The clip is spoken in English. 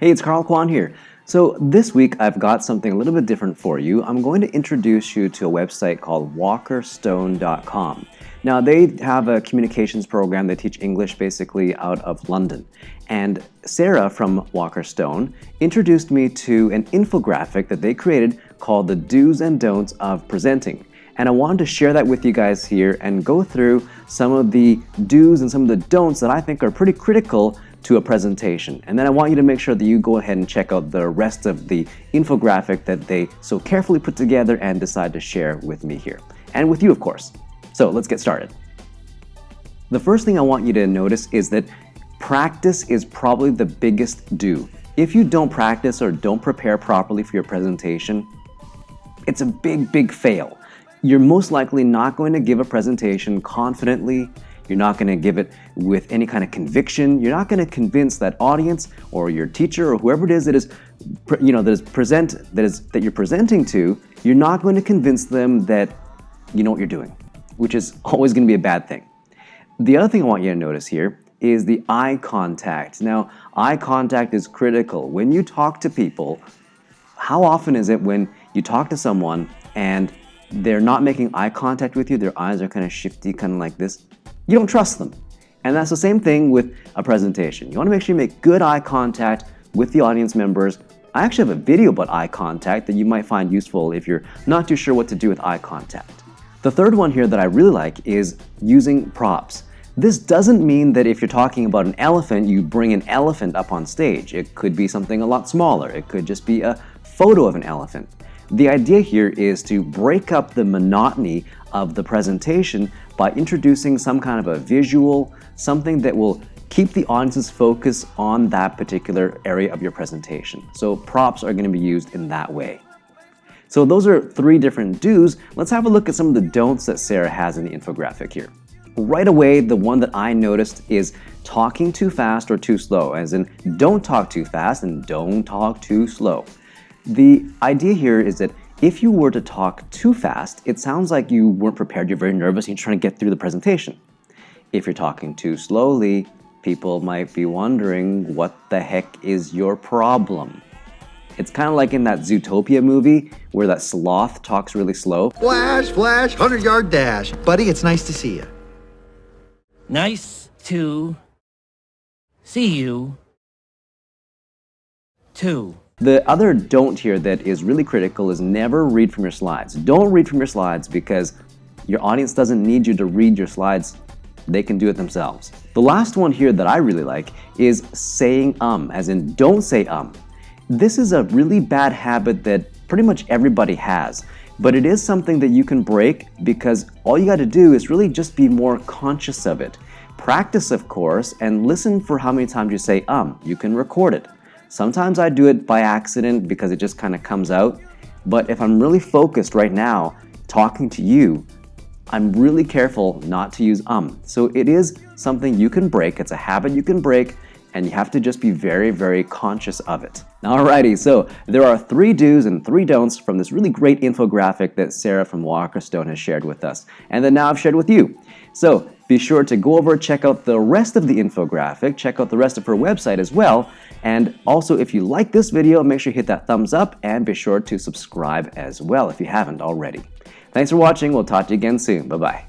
Hey, it's Carl Kwan here. So this week I've got something a little bit different for you. I'm going to introduce you to a website called walkerstone.com. Now they have a communications program. They teach English basically out of London. And Sarah from Walker Stone introduced me to an infographic that they created called the Do's and Don'ts of Presenting. And I wanted to share that with you guys here and go through some of the do's and some of the don'ts that I think are pretty critical to a presentation. And then I want you to make sure that you go ahead and check out the rest of the infographic that they so carefully put together and decide to share with me here. And with you, of course. So let's get started. The first thing I want you to notice is that practice is probably the biggest do. If you don't practice or don't prepare properly for your presentation, it's a big fail. You're most likely not going to give a presentation confidently. You're not going to give it with any kind of conviction. You're not going to convince that audience or your teacher or whoever it is that you're presenting to. You're not going to convince them that you know what you're doing, which is always going to be a bad thing. The other thing I want you to notice here is the eye contact. Now, eye contact is critical. When you talk to people, how often is it when you talk to someone and they're not making eye contact with you, their eyes are kind of shifty, kind of like this? You don't trust them. And that's the same thing with a presentation. You want to make sure you make good eye contact with the audience members. I actually have a video about eye contact that you might find useful if you're not too sure what to do with eye contact. The third one here that I really like is using props. This doesn't mean that if you're talking about an elephant, you bring an elephant up on stage. It could be something a lot smaller. It could just be a photo of an elephant. The idea here is to break up the monotony of the presentation by introducing some kind of a visual, something that will keep the audience's focus on that particular area of your presentation. So props are going to be used in that way. So those are three different do's. Let's have a look at some of the don'ts that Sarah has in the infographic here. Right away, the one that I noticed is talking too fast or too slow, as in don't talk too fast and don't talk too slow. The idea here is that if you were to talk too fast, it sounds like you weren't prepared, you're very nervous, and you're trying to get through the presentation. If you're talking too slowly, people might be wondering, what the heck is your problem? It's kind of like in that Zootopia movie where that sloth talks really slow. Flash, flash, 100-yard dash. Buddy, it's nice to see you. Nice to see you, too. The other don't here that is really critical is never read from your slides. Don't read from your slides because your audience doesn't need you to read your slides. They can do it themselves. The last one here that I really like is saying as in don't say This is a really bad habit that pretty much everybody has, but it is something that you can break because all you got to do is really just be more conscious of it. Practice, of course, and listen for how many times you say You can record it. Sometimes I do it by accident because it just kind of comes out. But if I'm really focused right now, talking to you, I'm really careful not to use So it is something you can break. It's a habit you can break, and you have to just be very conscious of it. Alrighty, so there are 3 do's and 3 don'ts from this really great infographic that Sarah from Walker Stone has shared with us, and that now I've shared with you. So be sure to go over, check out the rest of the infographic, check out the rest of her website as well, and also if you like this video, make sure you hit that thumbs up and be sure to subscribe as well if you haven't already. Thanks for watching, we'll talk to you again soon, bye-bye.